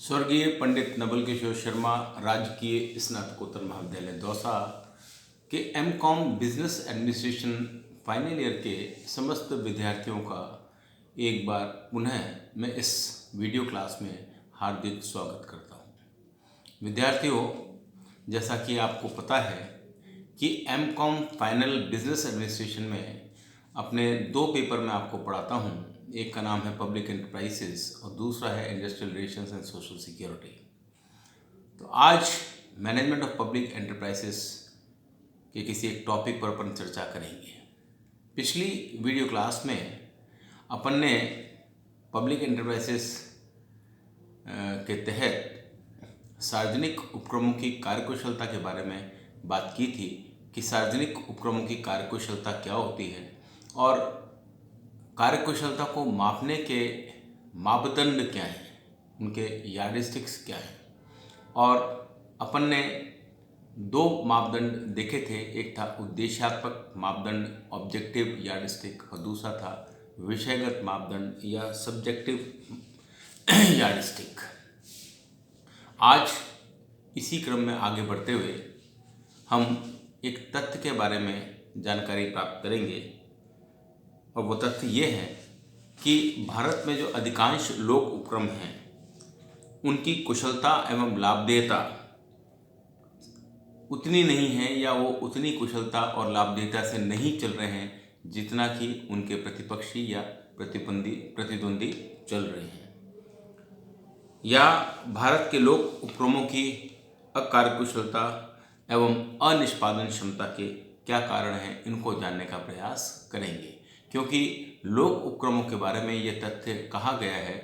स्वर्गीय पंडित नवल किशोर शर्मा राजकीय स्नातकोत्तर महाविद्यालय दौसा के MCom business administration final year के समस्त विद्यार्थियों का एक बार पुनः मैं इस वीडियो क्लास में हार्दिक स्वागत करता हूं। विद्यार्थियों, जैसा कि आपको पता है कि एमकॉम फाइनल बिजनेस एडमिनिस्ट्रेशन में अपने दो पेपर में आपको पढ़ाता हूं। एक का नाम है पब्लिक एंटरप्राइजेस और दूसरा है industrial relations and social security. तो आज मैनेजमेंट ऑफ पब्लिक एंटरप्राइजेस के किसी एक टॉपिक पर अपन चर्चा करेंगे। पिछली वीडियो क्लास में अपन ने पब्लिक एंटरप्राइजेस के तहत सार्वजनिक उपक्रमों की कार्यकुशलता के बारे में बात की थी कि सार्वजनिक उपक्रमों की कार्यकुशलता क्या होती है और कार्यकुशलता को मापने के मापदंड क्या हैं, उनके यार्डस्टिक्स क्या हैं। और अपन ने दो मापदंड देखे थे, एक था उद्देश्यात्मक मापदंड ऑब्जेक्टिव यार्डस्टिक और दूसरा था विषयगत मापदंड या सब्जेक्टिव यार्डस्टिक। आज इसी क्रम में आगे बढ़ते हुए हम एक तथ्य के बारे में जानकारी प्राप्त करेंगे और वो तथ्य ये है कि भारत में जो अधिकांश लोक उपक्रम हैं उनकी कुशलता एवं लाभदेयता उतनी नहीं है या वो उतनी कुशलता और लाभदेयता से नहीं चल रहे हैं जितना कि उनके प्रतिपक्षी या प्रतिद्वंदी चल रहे हैं। या भारत के लोक उपक्रमों की अकार्यकुशलता एवं अनिष्पादन क्षमता के क्या कारण हैं, इनको जानने का प्रयास करेंगे। क्योंकि लोक उपक्रमों के बारे में ये तथ्य कहा गया है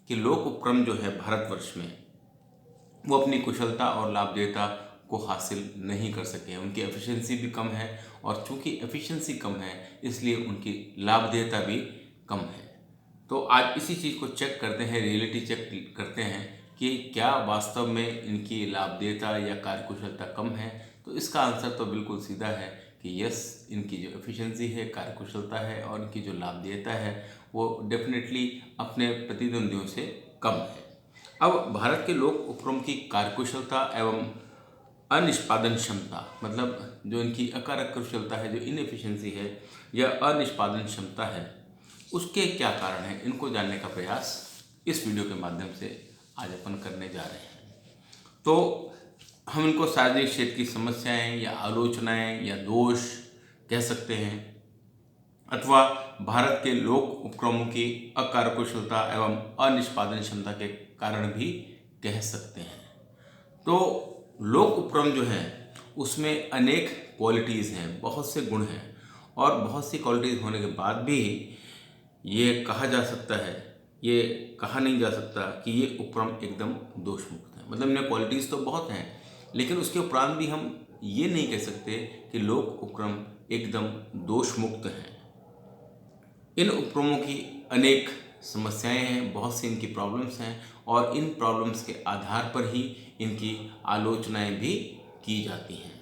कि लोक उपक्रम जो है भारतवर्ष में वो अपनी कुशलता और लाभदेयता को हासिल नहीं कर सके हैं। उनकी एफिशिएंसी भी कम है और चूंकि एफिशिएंसी कम है इसलिए उनकी लाभदेयता भी कम है। तो आज इसी चीज़ को चेक करते हैं, रियलिटी चेक करते हैं कि क्या वास्तव में इनकी लाभदेयता या कार्यकुशलता कम है। तो इसका आंसर तो बिल्कुल सीधा है कि यस, इनकी जो एफिशिएंसी है, कार्यकुशलता है और इनकी जो लाभदेयता है वो डेफिनेटली अपने प्रतिद्वंदियों से कम है। अब भारत के लोक उपक्रम की कार्यकुशलता एवं अनिष्पादन क्षमता, मतलब जो इनकी अकार्यकुशलता है, जो इनएफिशिएंसी है या अनिष्पादन क्षमता है, उसके क्या कारण हैं, इनको जानने का प्रयास इस वीडियो के माध्यम से आज अपन करने जा रहे हैं। तो हम इनको सार्वजनिक क्षेत्र की समस्याएं या आलोचनाएं या दोष कह सकते हैं, अथवा भारत के लोक उपक्रमों की अकार्यकुशलता एवं अनिष्पादन क्षमता के कारण भी कह सकते हैं। तो लोक उपक्रम जो है उसमें अनेक क्वालिटीज़ हैं, बहुत से गुण हैं और बहुत सी क्वालिटीज़ होने के बाद भी ये कहा जा सकता है, ये कहा नहीं जा सकता कि ये उपक्रम एकदम दोष मुक्त है। मतलब इनमें क्वालिटीज़ तो बहुत हैं लेकिन उसके उपरांत भी हम ये नहीं कह सकते कि लोक उपक्रम एकदम दोष मुक्त हैं। इन उपक्रमों की अनेक समस्याएं हैं, बहुत सी इनकी प्रॉब्लम्स हैं और इन प्रॉब्लम्स के आधार पर ही इनकी आलोचनाएं भी की जाती हैं।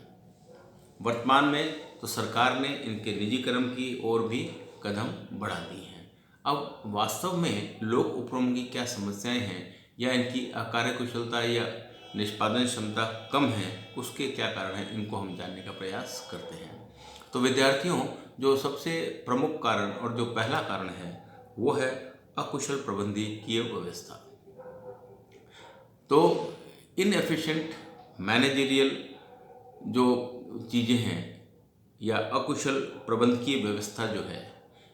वर्तमान में तो सरकार ने इनके निजीकरण की ओर भी कदम बढ़ा दी हैं। अब वास्तव में लोक उपक्रमों की क्या समस्याएं हैं या इनकी अकार्यकुशलता या निष्पादन क्षमता कम है, उसके क्या कारण हैं, इनको हम जानने का प्रयास करते हैं। तो विद्यार्थियों, जो सबसे प्रमुख कारण और जो पहला कारण है वो है अकुशल प्रबंधकीय व्यवस्था। तो इनएफिशिएंट मैनेजरियल जो चीज़ें हैं या अकुशल प्रबंधकीय व्यवस्था जो है,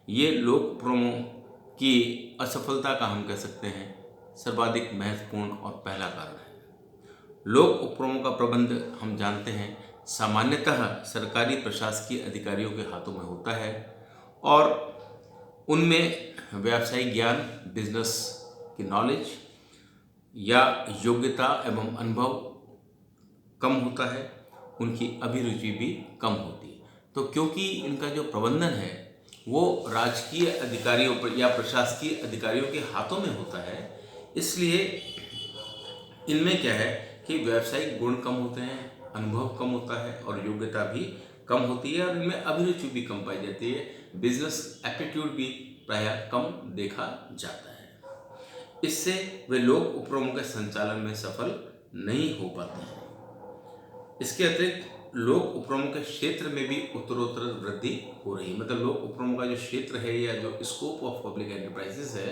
ये लोक उपक्रमों की असफलता का हम कह सकते हैं सर्वाधिक महत्वपूर्ण और पहला कारण है। लोक उपक्रमों का प्रबंध हम जानते हैं सामान्यतः सरकारी प्रशासकीय अधिकारियों के हाथों में होता है और उनमें व्यावसायिक ज्ञान, बिजनेस की नॉलेज या योग्यता एवं अनुभव कम होता है, उनकी अभिरुचि भी कम होती है। तो क्योंकि इनका जो प्रबंधन है वो राजकीय अधिकारियों पर या प्रशासकीय अधिकारियों के हाथों में होता है, इसलिए इनमें क्या है कि व्यावसायिक गुण कम होते हैं, अनुभव कम होता है और योग्यता भी कम होती है और इनमें अभिरुचि भी कम पाई जाती है। बिजनेस एप्टीट्यूड भी प्रायः कम देखा जाता है। इससे वे लोक उपक्रमों के संचालन में सफल नहीं हो पाते हैं। इसके अतिरिक्त लोक उपक्रमों के क्षेत्र में भी उत्तरोत्तर वृद्धि हो रही है। मतलब लोक उपक्रमों का जो क्षेत्र है या जो स्कोप ऑफ पब्लिक एंटरप्राइजेस है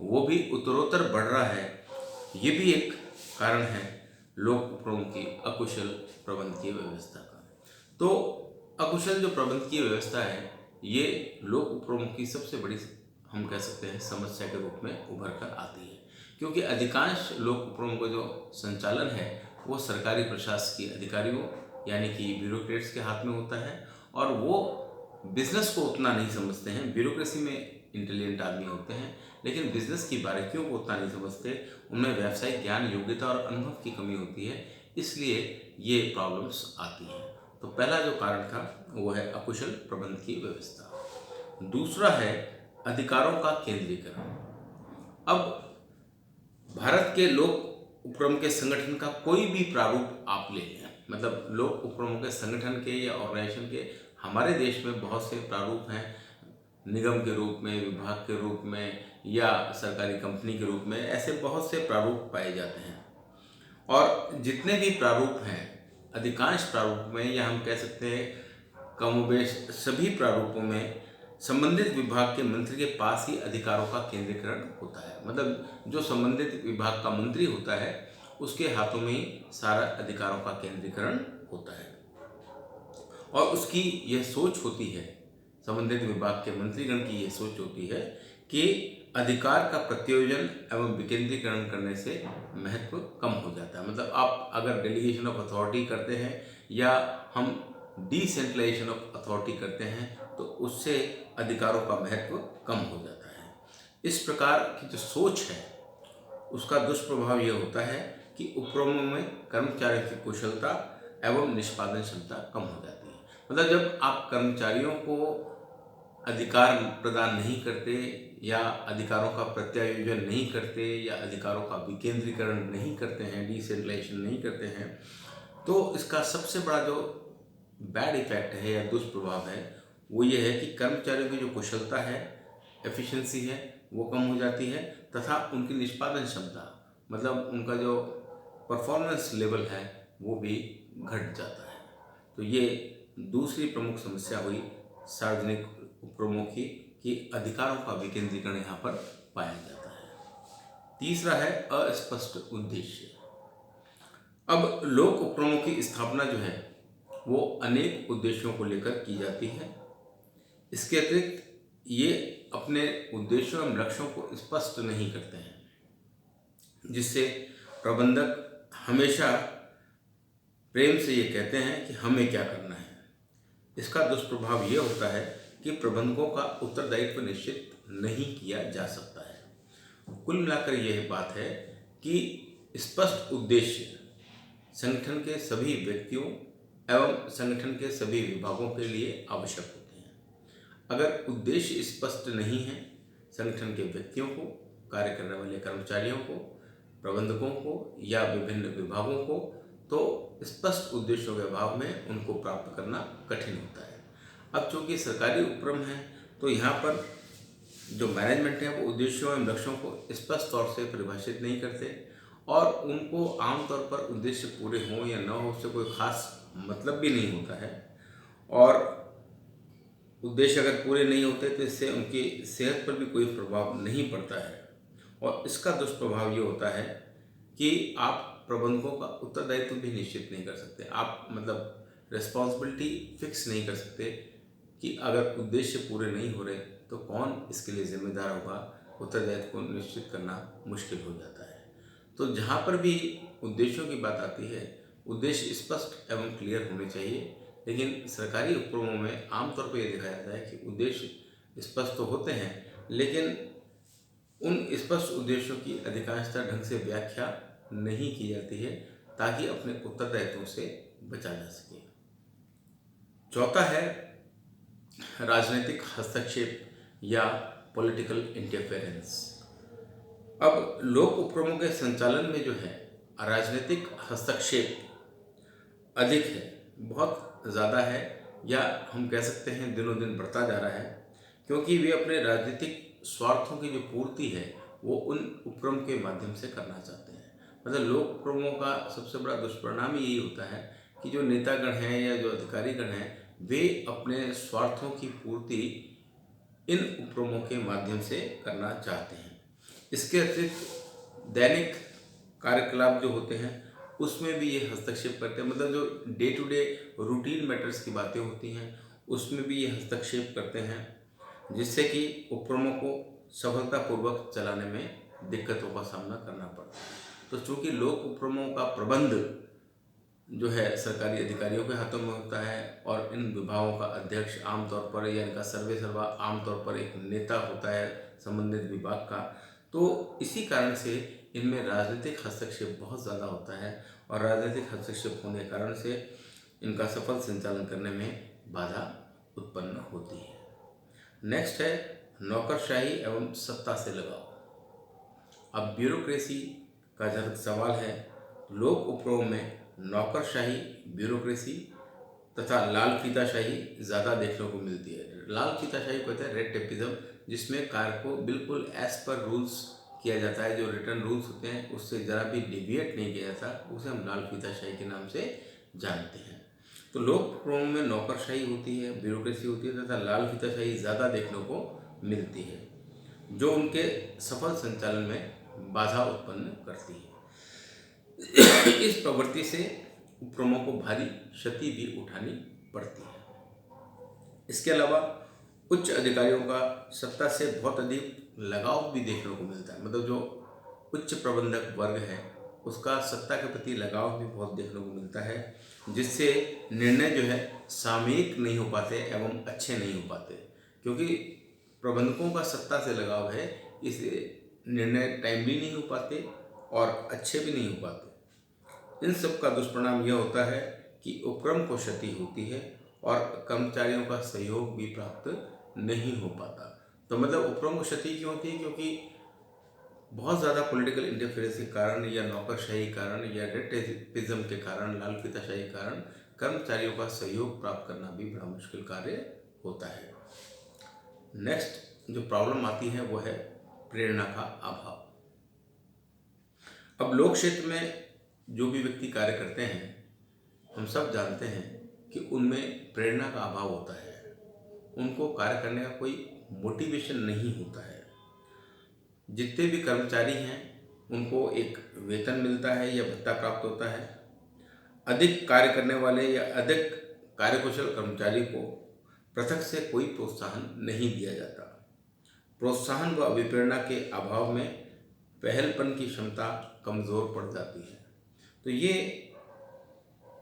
वो भी उत्तरोत्तर बढ़ रहा है। ये भी एक कारण है लोक उपक्रमों की अकुशल प्रबंधकीय व्यवस्था का। तो अकुशल जो प्रबंधकीय व्यवस्था है ये लोक उपक्रमों की सबसे बड़ी, हम कह सकते हैं, समस्या के रूप में उभर कर आती है, क्योंकि अधिकांश लोक उपक्रमों का जो संचालन है वो सरकारी प्रशासकीय अधिकारियों यानी कि ब्यूरोक्रेट्स के हाथ में होता है, और वो बिजनेस को उतना नहीं समझते हैं। ब्यूरोक्रेसी में इंटेलिजेंट आदमी होते हैं लेकिन बिजनेस की बारीकियों को उतना नहीं समझते, उनमें व्यावसायिक ज्ञान, योग्यता और अनुभव की कमी होती है, इसलिए ये प्रॉब्लम्स आती हैं। तो पहला जो कारण था वो है अकुशल प्रबंधकीय व्यवस्था। दूसरा है अधिकारों का केंद्रीकरण। अब भारत के लोक उपक्रम के संगठन का कोई भी प्रारूप आप ले लें, मतलब लोक उपक्रमों के संगठन के या ऑर्गेनाइजेशन के हमारे देश में बहुत से प्रारूप हैं, निगम के रूप में, विभाग के रूप में या सरकारी कंपनी के रूप में, ऐसे बहुत से प्रारूप पाए जाते हैं। और जितने भी प्रारूप हैं, अधिकांश प्रारूप में, या हम कह सकते हैं कमोबेश सभी प्रारूपों में, संबंधित विभाग के मंत्री के पास ही अधिकारों का केंद्रीकरण होता है। मतलब जो संबंधित विभाग का मंत्री होता है उसके हाथों में ही सारा अधिकारों का केंद्रीकरण होता है, और उसकी यह सोच होती है, संबंधित विभाग के मंत्रीगण की यह सोच होती है कि अधिकार का प्रत्योजन एवं विकेंद्रीकरण करने से महत्व कम हो जाता है। मतलब आप अगर डेलीगेशन ऑफ अथॉरिटी करते हैं या हम डिसेंट्रलाइजेशन ऑफ अथॉरिटी करते हैं तो उससे अधिकारों का महत्व कम हो जाता है। इस प्रकार की जो सोच है उसका दुष्प्रभाव यह होता है कि उपक्रमों में कर्मचारियों की कुशलता एवं निष्पादन क्षमता कम हो जाती है। मतलब जब आप कर्मचारियों को अधिकार प्रदान नहीं करते या अधिकारों का प्रत्यायोजन नहीं करते या अधिकारों का विकेंद्रीकरण नहीं करते हैं, डिसेंट्रलाइजेशन नहीं करते हैं, तो इसका सबसे बड़ा जो बैड इफेक्ट है या दुष्प्रभाव है वो ये है कि कर्मचारियों की जो कुशलता है, एफिशिएंसी है, वो कम हो जाती है, तथा उनकी निष्पादन क्षमता, मतलब उनका जो परफॉर्मेंस लेवल है वो भी घट जाता है। तो ये दूसरी प्रमुख समस्या हुई सार्वजनिक उपक्रमों की कि अधिकारों का विकेंद्रीकरण यहाँ पर पाया जाता है। तीसरा है अस्पष्ट उद्देश्य। अब लोक उपक्रमों की स्थापना जो है वो अनेक उद्देश्यों को लेकर की जाती है। इसके अतिरिक्त ये अपने उद्देश्यों एवं लक्ष्यों को स्पष्ट नहीं करते हैं, जिससे प्रबंधक हमेशा प्रेम से ये कहते हैं कि हमें क्या करना है। इसका दुष्प्रभाव ये होता है कि प्रबंधकों का उत्तरदायित्व निश्चित नहीं किया जा सकता है। कुल मिलाकर यह बात है कि स्पष्ट उद्देश्य संगठन के सभी व्यक्तियों एवं संगठन के सभी विभागों के लिए आवश्यक होते हैं। अगर उद्देश्य स्पष्ट नहीं है संगठन के व्यक्तियों को, कार्य करने वाले कर्मचारियों को, प्रबंधकों को या विभिन्न विभागों को, तो स्पष्ट उद्देश्यों के अभाव में उनको प्राप्त करना कठिन होता है। अब चूंकि सरकारी उपक्रम है तो यहाँ पर जो मैनेजमेंट है वो उद्देश्यों एवं लक्ष्यों को स्पष्ट तौर से परिभाषित नहीं करते, और उनको आमतौर पर उद्देश्य पूरे हों या न हो उससे कोई खास मतलब भी नहीं होता है, और उद्देश्य अगर पूरे नहीं होते तो इससे उनकी सेहत पर भी कोई प्रभाव नहीं पड़ता है। और इसका दुष्प्रभाव ये होता है कि आप प्रबंधकों का उत्तरदायित्व भी निश्चित नहीं कर सकते। आप मतलब रिस्पॉन्सिबिलिटी फिक्स नहीं कर सकते कि अगर उद्देश्य पूरे नहीं हो रहे तो कौन इसके लिए जिम्मेदार होगा। उत्तरदायित्व को निश्चित करना मुश्किल हो जाता है। तो जहाँ पर भी उद्देश्यों की बात आती है, उद्देश्य स्पष्ट एवं क्लियर होने चाहिए, लेकिन सरकारी उपक्रमों में आमतौर पर यह देखा जाता है कि उद्देश्य स्पष्ट तो होते हैं लेकिन उन स्पष्ट उद्देश्यों की अधिकांशतः ढंग से व्याख्या नहीं की जाती है ताकि अपने उत्तरदायित्वों से बचा जा सके। चौथा है राजनीतिक हस्तक्षेप या पॉलिटिकल इंटरफेरेंस। अब लोक उपक्रमों के संचालन में जो है राजनीतिक हस्तक्षेप अधिक है, बहुत ज़्यादा है, या हम कह सकते हैं दिनों दिन बढ़ता जा रहा है, क्योंकि वे अपने राजनीतिक स्वार्थों की जो पूर्ति है वो उन उपक्रम के माध्यम से करना चाहते हैं। मतलब लोक उपक्रमों का सबसे बड़ा दुष्परिणाम यही होता है कि जो नेतागण हैं या जो अधिकारीगण हैं वे अपने स्वार्थों की पूर्ति इन उपक्रमों के माध्यम से करना चाहते हैं। इसके अतिरिक्त दैनिक कार्यकलाप जो होते हैं उसमें भी ये हस्तक्षेप करते हैं। मतलब जो day to day routine matters की बातें होती हैं उसमें भी ये हस्तक्षेप करते हैं, जिससे कि उपक्रमों को सफलतापूर्वक चलाने में दिक्कतों का सामना करना पड़ता है। तो चूँकि लोक उपक्रमों का प्रबंध जो है सरकारी अधिकारियों के हाथों में होता है और इन विभागों का अध्यक्ष आमतौर पर या इनका सर्वे सर्वा आमतौर पर एक नेता होता है संबंधित विभाग का, तो इसी कारण से इनमें राजनीतिक हस्तक्षेप बहुत ज़्यादा होता है और राजनीतिक हस्तक्षेप होने के कारण से इनका सफल संचालन करने में बाधा उत्पन्न होती है। नेक्स्ट है नौकरशाही एवं सत्ता से लगाव। अब ब्यूरोक्रेसी का जब सवाल है, लोक उपक्रमों में नौकरशाही, ब्यूरोक्रेसी तथा लाल फीताशाही ज़्यादा देखने को मिलती है। लाल फीताशाही कहते हैं रेड टेपिज्म, जिसमें कार्य को बिल्कुल एज पर रूल्स किया जाता है। जो रिटर्न रूल्स होते हैं उससे ज़रा भी डिविएट नहीं किया जाता, उसे हम लाल फीताशाही के नाम से जानते हैं। तो लोक उपक्रमों में नौकरशाही होती है, ब्यूरोक्रेसी होती है तथा लाल फीताशाही ज़्यादा देखने को मिलती है, जो उनके सफल संचालन में बाधा उत्पन्न करती है। इस प्रवृत्ति से उपक्रमों को भारी क्षति भी उठानी पड़ती है। इसके अलावा उच्च अधिकारियों का सत्ता से बहुत अधिक लगाव भी देखने को मिलता है। मतलब जो उच्च प्रबंधक वर्ग है उसका सत्ता के प्रति लगाव भी बहुत देखने को मिलता है, जिससे निर्णय जो है सामयिक नहीं हो पाते एवं अच्छे नहीं हो पाते। क्योंकि प्रबंधकों का सत्ता से लगाव है, इसलिए निर्णय टाइमली नहीं हो पाते और अच्छे भी नहीं हो पाते। इन सब का दुष्परिणाम यह होता है कि उपक्रम को क्षति होती है और कर्मचारियों का सहयोग भी प्राप्त नहीं हो पाता। तो मतलब उपक्रम को क्षति क्यों होती है? क्योंकि बहुत ज़्यादा पॉलिटिकल इंटरफेरेंस के कारण या नौकरशाही कारण या रेड टेपिज्म के कारण, लाल फीताशाही के कारण कर्मचारियों का सहयोग प्राप्त करना भी बड़ा मुश्किल कार्य होता है। नेक्स्ट जो प्रॉब्लम आती है वो है प्रेरणा का अभाव। अब लोक क्षेत्र में जो भी व्यक्ति कार्य करते हैं हम सब जानते हैं कि उनमें प्रेरणा का अभाव होता है। उनको कार्य करने का कोई मोटिवेशन नहीं होता है। जितने भी कर्मचारी हैं उनको एक वेतन मिलता है या भत्ता प्राप्त होता है। अधिक कार्य करने वाले या अधिक कार्यकुशल कर्मचारी को पृथक से कोई प्रोत्साहन नहीं दिया जाता। प्रोत्साहन व अभिप्रेरणा के अभाव में पहलपन की क्षमता कमज़ोर पड़ जाती है। तो ये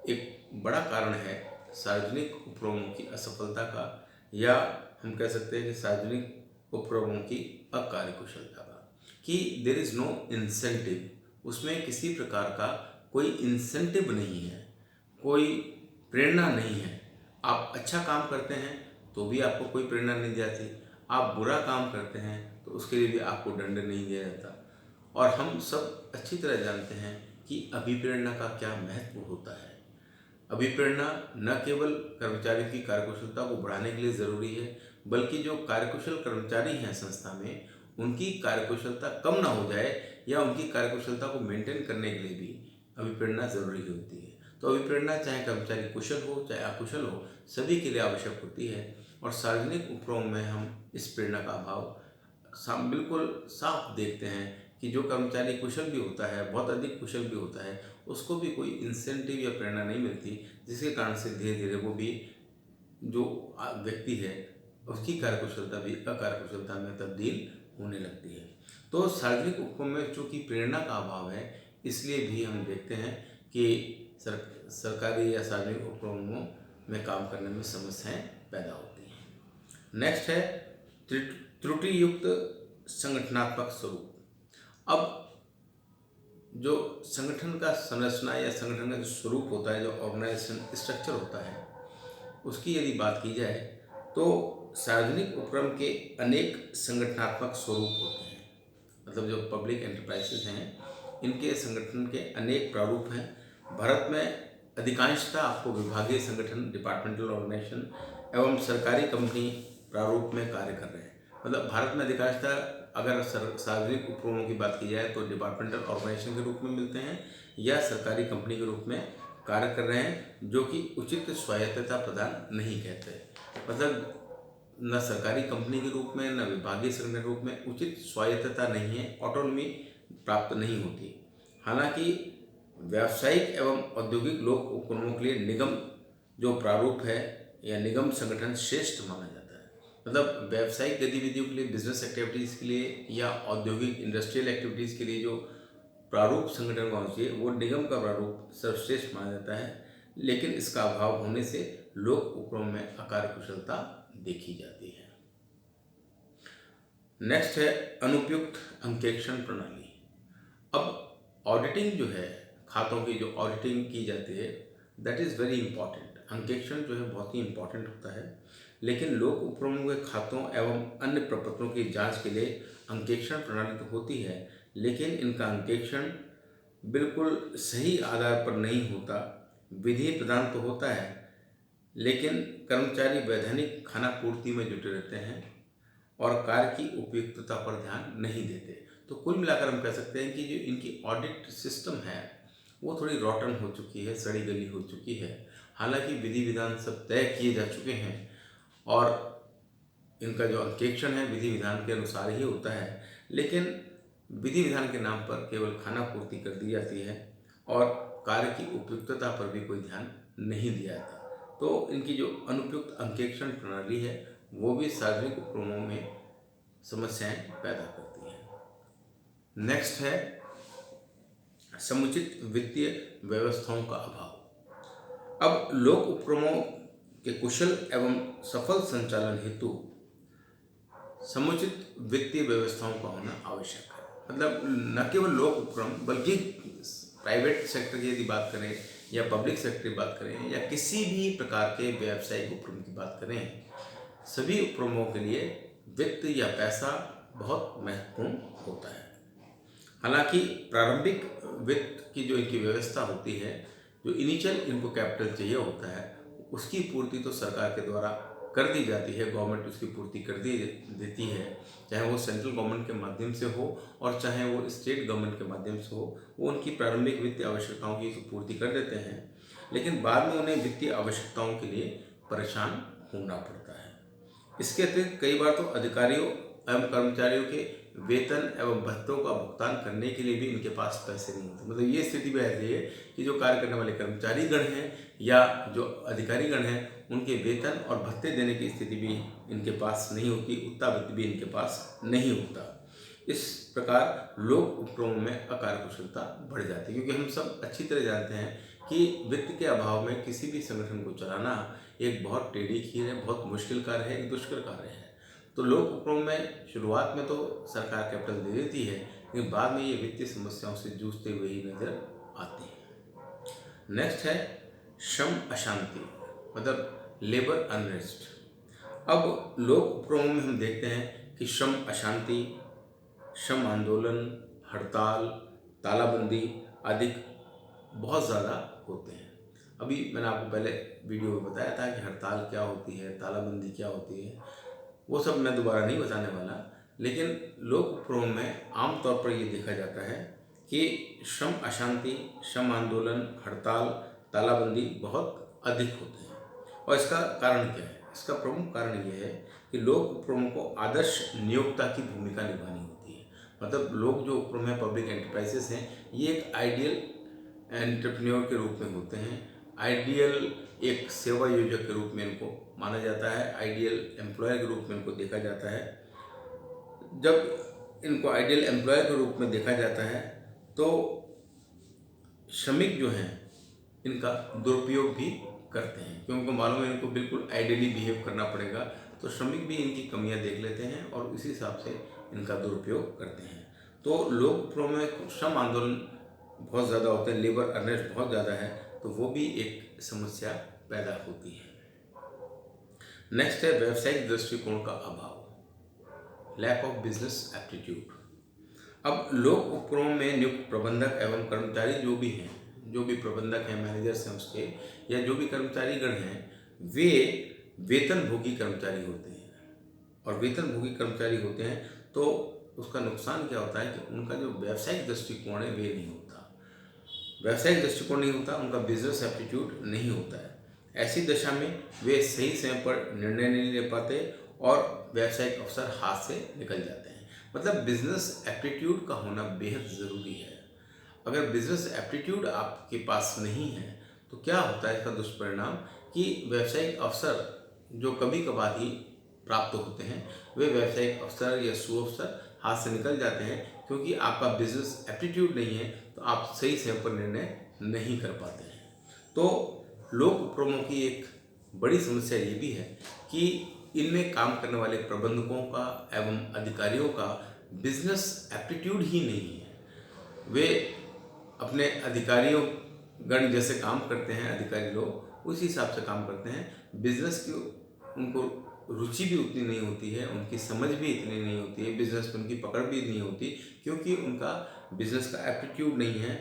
एक बड़ा कारण है सार्वजनिक उपक्रमों की असफलता का, या हम कह सकते हैं कि सार्वजनिक उपक्रमों की अकार्यकुशलता का, कि देयर इज़ नो इंसेंटिव। उसमें किसी प्रकार का कोई इंसेंटिव नहीं है, कोई प्रेरणा नहीं है। आप अच्छा काम करते हैं तो भी आपको कोई प्रेरणा नहीं दी जाती, आप बुरा काम करते हैं तो उसके लिए भी आपको दंड नहीं दिया जाता। और हम सब अच्छी तरह जानते हैं कि अभिप्रेरणा का क्या महत्व होता है। अभिप्रेरणा न केवल कर्मचारी की कार्यकुशलता को बढ़ाने के लिए ज़रूरी है, बल्कि जो कार्यकुशल कर्मचारी हैं संस्था में उनकी कार्यकुशलता कम ना हो जाए या उनकी कार्यकुशलता को मेंटेन करने के लिए भी अभिप्रेरणा ज़रूरी होती है। तो अभिप्रेरणा चाहे कर्मचारी कुशल हो चाहे अकुशल हो, सभी के लिए आवश्यक होती है। और सार्वजनिक उपक्रमों में हम इस प्रेरणा का अभाव बिल्कुल साफ देखते हैं कि जो कर्मचारी कुशल भी होता है, बहुत अधिक कुशल भी होता है, उसको भी कोई इंसेंटिव या प्रेरणा नहीं मिलती, जिसके कारण से धीरे धीरे वो भी जो व्यक्ति है उसकी कार्यकुशलता भी अकार्यकुशलता में तब्दील होने लगती है। तो सार्वजनिक उपक्रम में चूँकि प्रेरणा का अभाव है, इसलिए भी हम देखते हैं कि सरकारी या सार्वजनिक उपक्रमों में काम करने में समस्याएं पैदा होती हैं। नेक्स्ट है त्रुटि युक्त संगठनात्मक स्वरूप। अब जो संगठन का संरचना या संगठन का जो स्वरूप होता है, जो ऑर्गेनाइजेशन स्ट्रक्चर होता है, उसकी यदि बात की जाए तो सार्वजनिक उपक्रम के अनेक संगठनात्मक स्वरूप होते हैं। मतलब जो पब्लिक एंटरप्राइजेस हैं इनके संगठन के अनेक प्रारूप हैं। भारत में अधिकांशतः आपको विभागीय संगठन, डिपार्टमेंटल ऑर्गेनाइजेशन एवं सरकारी कंपनी प्रारूप में कार्य कर रहे हैं। मतलब भारत में अधिकांशतः अगर सार्वजनिक उपक्रमों की बात की जाए तो डिपार्टमेंटल ऑर्गेनाइजेशन के रूप में मिलते हैं या सरकारी कंपनी के रूप में कार्य कर रहे हैं, जो कि उचित स्वायत्तता प्रदान नहीं कहते। मतलब न सरकारी कंपनी के रूप में न विभागीय संगठन के रूप में उचित स्वायत्तता नहीं है, ऑटोनॉमी प्राप्त नहीं होती। हालांकि व्यावसायिक एवं औद्योगिक लोक उपक्रमों के लिए निगम जो प्रारूप है या निगम संगठन श्रेष्ठ माना जाता है। मतलब व्यावसायिक गतिविधियों के लिए, बिजनेस एक्टिविटीज़ के लिए या औद्योगिक इंडस्ट्रियल एक्टिविटीज़ के लिए जो प्रारूप संगठन होना चाहिए वो निगम का प्रारूप सर्वश्रेष्ठ माना जाता है, लेकिन इसका अभाव होने से लोक उपक्रम में अकार्य कुशलता देखी जाती है। नेक्स्ट है अनुपयुक्त अंकेक्षण प्रणाली। अब ऑडिटिंग जो है, खातों की जो ऑडिटिंग की जाती है, दैट इज़ वेरी इंपॉर्टेंट। अंकेक्षण जो है बहुत ही इंपॉर्टेंट होता है, लेकिन लोक उपक्रमों के खातों एवं अन्य प्रपत्रों की जांच के लिए अंकेक्षण प्रणाली तो होती है, लेकिन इनका अंकेक्षण बिल्कुल सही आधार पर नहीं होता। विधि प्रदान तो होता है, लेकिन कर्मचारी वैधानिक खानापूर्ति में जुटे रहते हैं और कार्य की उपयुक्तता पर ध्यान नहीं देते। तो कुल मिलाकर हम कह सकते हैं कि जो इनकी ऑडिट सिस्टम है वो थोड़ी रॉटन हो चुकी है, सड़ी गली हो चुकी है। हालांकि विधि विधान सब तय किए जा चुके हैं और इनका जो अंकेक्षण है विधि विधान के अनुसार ही होता है, लेकिन विधि विधान के नाम पर केवल खानापूर्ति कर दी जाती है और कार्य की उपयुक्तता पर भी कोई ध्यान नहीं दिया जाता। तो इनकी जो अनुपयुक्त अंकेक्षण प्रणाली है वो भी सार्वजनिक उपक्रमों में समस्याएं पैदा करती है। नेक्स्ट है समुचित वित्तीय व्यवस्थाओं का अभाव। अब लोक उपक्रमों के कुशल एवं सफल संचालन हेतु समुचित वित्तीय व्यवस्थाओं का होना आवश्यक है। मतलब न केवल लोक उपक्रम बल्कि प्राइवेट सेक्टर की यदि बात करें या पब्लिक सेक्टर की बात करें या किसी भी प्रकार के व्यावसायिक उपक्रम की बात करें, सभी उपक्रमों के लिए वित्त या पैसा बहुत महत्वपूर्ण होता है। हालांकि प्रारंभिक वित्त की जो इनकी व्यवस्था होती है, जो इनिशियल इनको कैपिटल चाहिए होता है, उसकी पूर्ति तो सरकार के द्वारा कर दी जाती है, गवर्नमेंट उसकी पूर्ति कर देती है, चाहे वो सेंट्रल गवर्नमेंट के माध्यम से हो और चाहे वो स्टेट गवर्नमेंट के माध्यम से हो। वो उनकी प्रारंभिक वित्तीय आवश्यकताओं की पूर्ति कर देते हैं, लेकिन बाद में उन्हें वित्तीय आवश्यकताओं के लिए परेशान होना पड़ता है। इसके अतिरिक्त कई बार तो अधिकारियों एवं कर्मचारियों के वेतन एवं भत्तों का भुगतान करने के लिए भी इनके पास पैसे नहीं होते। मतलब ये स्थिति भी ऐसी है कि जो कार्य करने वाले कर्मचारी गण हैं या जो अधिकारी गण हैं, उनके वेतन और भत्ते देने की स्थिति भी इनके पास नहीं होती, उतना वित्त भी इनके पास नहीं होता। इस प्रकार लोक उपक्रमों में अकार्य कुशलता बढ़ जाती है, क्योंकि हम सब अच्छी तरह जानते हैं कि वित्त के अभाव में किसी भी संगठन को चलाना एक बहुत टेढ़ी खीर है, बहुत मुश्किल कार्य है, एक दुष्कर कार्य है। तो लोक उपक्रम में शुरुआत में तो सरकार कैपिटल दे देती है, लेकिन बाद में ये वित्तीय समस्याओं से जूझते हुए ही नजर आती है। नेक्स्ट है श्रम अशांति, मतलब लेबर अनरेस्ट। अब लोक उपक्रमों में हम देखते हैं कि श्रम अशांति, श्रम आंदोलन, हड़ताल, तालाबंदी आदि बहुत ज़्यादा होते हैं। अभी मैंने आपको पहले वीडियो में बताया था कि हड़ताल क्या होती है, तालाबंदी क्या होती है, वो सब मैं दोबारा नहीं बताने वाला। लेकिन लोक उपक्रमों में आमतौर पर ये देखा जाता है कि श्रम अशांति, श्रम आंदोलन, हड़ताल, तालाबंदी बहुत अधिक होते हैं। और इसका कारण क्या है? इसका प्रमुख कारण ये है कि लोक उपक्रमों को आदर्श नियोक्ता की भूमिका निभानी होती है। मतलब लोग जो उपक्रम है, पब्लिक एंटरप्राइजेस हैं, ये एक आइडियल एंटरप्रेन्योर के रूप में होते हैं। आइडियल एक सेवा योजक के रूप में इनको माना जाता है, आइडियल एम्प्लॉयर के रूप में इनको देखा जाता है। जब इनको आइडियल एम्प्लॉयर के रूप में देखा जाता है तो श्रमिक जो हैं इनका दुरुपयोग भी करते हैं, क्योंकि उनको मालूम है इनको बिल्कुल आइडियली बिहेव करना पड़ेगा। तो श्रमिक भी इनकी कमियां देख लेते हैं और इसी हिसाब से इनका दुरुपयोग करते हैं। तो लोक उपक्रम में श्रम आंदोलन बहुत ज़्यादा होते हैं, लेबर अनरेस्ट बहुत ज़्यादा है, तो वो भी एक समस्या पैदा होती है। नेक्स्ट है व्यवसायिक दृष्टिकोण का अभाव, लैक ऑफ बिजनेस एप्टीट्यूड। अब लोक उपक्रमों में नियुक्त प्रबंधक एवं कर्मचारी जो भी हैं, जो भी प्रबंधक हैं, मैनेजर्स हैं उसके, या जो भी कर्मचारी गण हैं, वे वेतन भोगी कर्मचारी होते हैं। और वेतन भोगी कर्मचारी होते हैं तो उसका नुकसान क्या होता है कि उनका जो व्यावसायिक दृष्टिकोण है वे नहीं होता, व्यावसायिक दृष्टिकोण नहीं होता, उनका बिजनेस एप्टीट्यूड नहीं होता है। ऐसी दशा में वे सही समय पर निर्णय नहीं ले पाते और व्यावसायिक अवसर हाथ से निकल जाते हैं। मतलब बिजनेस एप्टीट्यूड का होना बेहद ज़रूरी है। अगर बिजनेस एप्टीट्यूड आपके पास नहीं है तो क्या होता है इसका दुष्परिणाम कि व्यावसायिक अवसर जो कभी कभार ही प्राप्त होते हैं वे व्यावसायिक अवसर या सुअवसर हाथ से निकल जाते हैं, क्योंकि आपका बिजनेस एप्टीट्यूड नहीं है तो आप सही समय पर निर्णय नहीं कर पाते हैं। तो लोक उपक्रमों की एक बड़ी समस्या ये भी है कि इनमें काम करने वाले प्रबंधकों का एवं अधिकारियों का बिजनेस एप्टीट्यूड ही नहीं है। वे अपने अधिकारियों गण जैसे काम करते हैं, अधिकारी लोग उसी हिसाब से काम करते हैं। बिजनेस की उनको रुचि भी उतनी नहीं होती है, उनकी समझ भी इतनी नहीं होती है, बिजनेस पर उनकी पकड़ भी नहीं होती, क्योंकि उनका बिजनेस का एप्टीट्यूड नहीं है,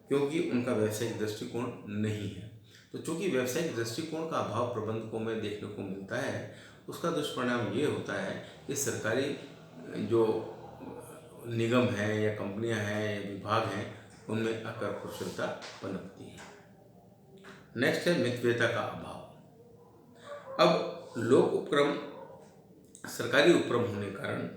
क्योंकि उनका व्यावसायिक दृष्टिकोण नहीं है। तो चूंकि व्यावसायिक दृष्टिकोण का अभाव प्रबंधकों में देखने को मिलता है, उसका दुष्परिणाम ये होता है कि सरकारी जो निगम हैं या कंपनियां हैं या विभाग हैं उनमें अकार्यकुशलता पनपती है। नेक्स्ट है मितव्ययता का अभाव। अब लोक उपक्रम सरकारी उपक्रम होने के कारण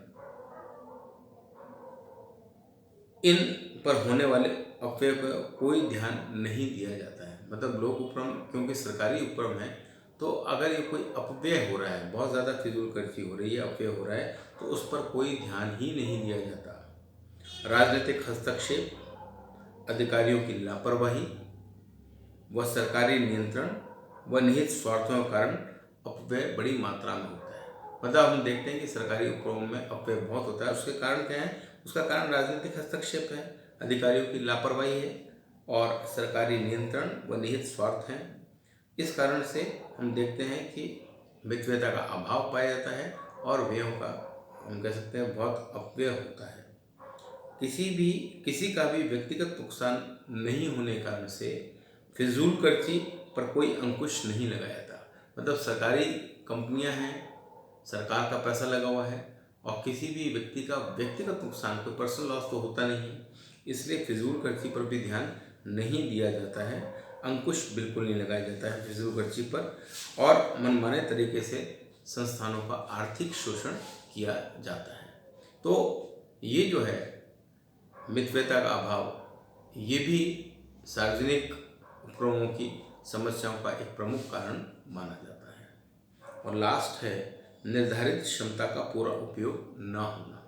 इन पर होने वाले अपव्यय पर कोई ध्यान नहीं दिया जाता है। मतलब लोक उपक्रम क्योंकि सरकारी उपक्रम है तो अगर ये कोई अपव्यय हो रहा है, बहुत ज़्यादा फिजूल खर्ची हो रही है, अपव्यय हो रहा है, तो उस पर कोई ध्यान ही नहीं दिया जाता। राजनीतिक हस्तक्षेप, अधिकारियों की लापरवाही व सरकारी नियंत्रण व निहित स्वार्थों के कारण अपव्यय बड़ी मात्रा में होता है। मतलब हम देखते हैं कि सरकारी उपक्रमों में अपव्यय बहुत होता है। उसके कारण क्या है? उसका कारण राजनीतिक हस्तक्षेप है, अधिकारियों की लापरवाही है और सरकारी नियंत्रण व निहित स्वार्थ हैं। इस कारण से हम देखते हैं कि मितव्ययता का अभाव पाया जाता है और व्ययों का हम कह सकते हैं बहुत अपव्यय होता है। किसी का भी व्यक्तिगत नुकसान नहीं होने के कारण से फिजूल खर्ची पर कोई अंकुश नहीं लगाया जाता। मतलब सरकारी कंपनियां हैं, सरकार का पैसा लगा हुआ है और किसी भी व्यक्ति का व्यक्तिगत नुकसान, कोई पर्सनल लॉस तो होता नहीं है, इसलिए फिजूल खर्ची पर भी ध्यान नहीं दिया जाता है, अंकुश बिल्कुल नहीं लगाया जाता है फिजूल खर्ची पर और मनमाने तरीके से संस्थानों का आर्थिक शोषण किया जाता है। तो ये जो है मितव्ययता का अभाव, ये भी सार्वजनिक उपक्रमों की समस्याओं का एक प्रमुख कारण माना जाता है। और लास्ट है निर्धारित क्षमता का पूरा उपयोग न होना।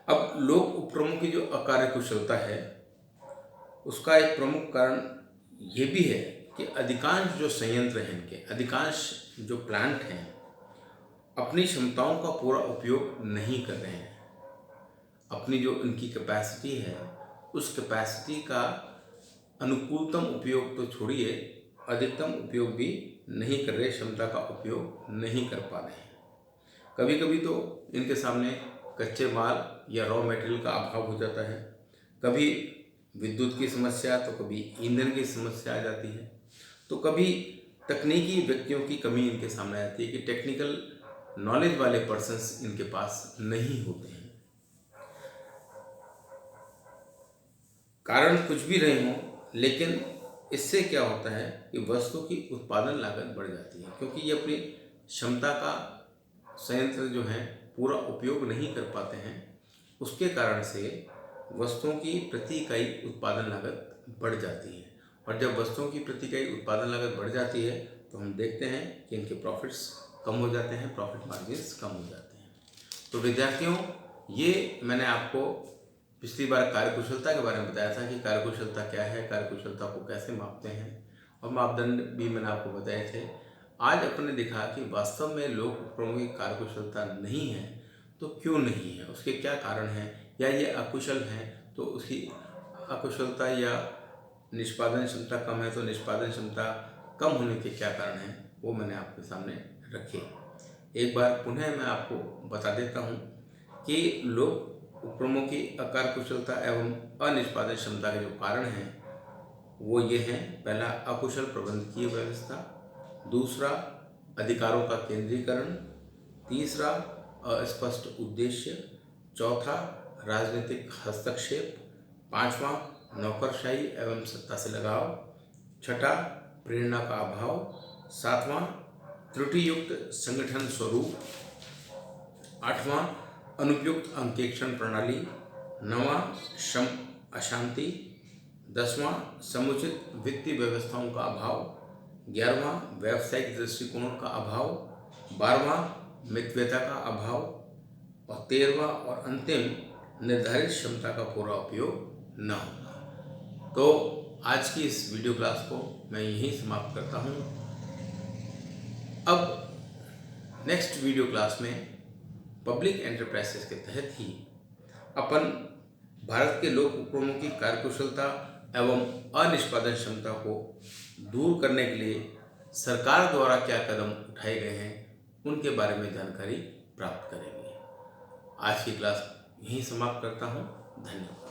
अब लोक उपक्रमों की जो अकार्यकुशलता है उसका एक प्रमुख कारण ये भी है कि अधिकांश जो संयंत्र हैं, इनके अधिकांश जो प्लांट हैं अपनी क्षमताओं का पूरा उपयोग नहीं कर रहे हैं। अपनी जो इनकी कैपेसिटी है उस कैपेसिटी का अनुकूलतम उपयोग तो छोड़िए, अधिकतम उपयोग भी नहीं कर रहे, क्षमता का उपयोग नहीं कर पा रहे हैं। कभी कभी तो इनके सामने कच्चे माल या रॉ मटेरियल का अभाव हो जाता है, कभी विद्युत की समस्या तो कभी ईंधन की समस्या आ जाती है, तो कभी तकनीकी व्यक्तियों की कमी इनके सामने आती है कि टेक्निकल नॉलेज वाले पर्सन्स इनके पास नहीं होते हैं। कारण कुछ भी रहे हों, लेकिन इससे क्या होता है कि वस्तु की उत्पादन लागत बढ़ जाती है, क्योंकि ये अपनी क्षमता का संयंत्र जो है पूरा उपयोग नहीं कर पाते हैं। उसके कारण से वस्तुओं की प्रति इकाई उत्पादन लागत बढ़ जाती है और जब वस्तुओं की प्रति इकाई उत्पादन लागत बढ़ जाती है तो हम देखते हैं कि इनके प्रॉफिट्स कम हो जाते हैं, प्रॉफिट मार्जिन्स कम हो जाते हैं। तो विद्यार्थियों, ये मैंने आपको पिछली बार कार्यकुशलता के बारे में बताया था कि कार्यकुशलता क्या है, कार्यकुशलता को कैसे मापते हैं और मापदंड भी मैंने आपको बताए थे। आज अपन ने देखा कि वास्तव में लोक उपक्रमों की कार्यकुशलता नहीं है तो क्यों नहीं है, उसके क्या कारण हैं, या ये अकुशल हैं तो उसकी अकुशलता या निष्पादन क्षमता कम है तो निष्पादन क्षमता कम होने के क्या कारण हैं, वो मैंने आपके सामने रखे। एक बार पुनः मैं आपको बता देता हूँ कि लोक उपक्रमों की अकार्यकुशलता एवं अनिष्पादन क्षमता के जो कारण हैं वो ये हैं। पहला, अकुशल प्रबंधकीय व्यवस्था। दूसरा, अधिकारों का केंद्रीकरण। तीसरा, अस्पष्ट उद्देश्य। चौथा, राजनीतिक हस्तक्षेप। पांचवा, नौकरशाही एवं सत्ता से लगाव। छठा, प्रेरणा का अभाव। सातवां, त्रुटियुक्त संगठन स्वरूप। आठवां, अनुपयुक्त अंकेक्षण प्रणाली। नौवां, श्रम अशांति। 10वां, समुचित वित्तीय व्यवस्थाओं का अभाव। 11वां, व्यावसायिक दृष्टिकोण का अभाव। 12वां, मितव्ययता का अभाव। और 13वां और अंतिम, निर्धारित क्षमता का पूरा उपयोग न होना। तो आज की इस वीडियो क्लास को मैं यहीं समाप्त करता हूँ। अब नेक्स्ट वीडियो क्लास में पब्लिक एंटरप्राइजेस के तहत ही अपन भारत के लोक उपक्रमों की कार्यकुशलता एवं अनिष्पादन क्षमता को दूर करने के लिए सरकार द्वारा क्या कदम उठाए गए हैं उनके बारे में जानकारी प्राप्त करेंगे। आज की क्लास यहीं समाप्त करता हूँ। धन्यवाद।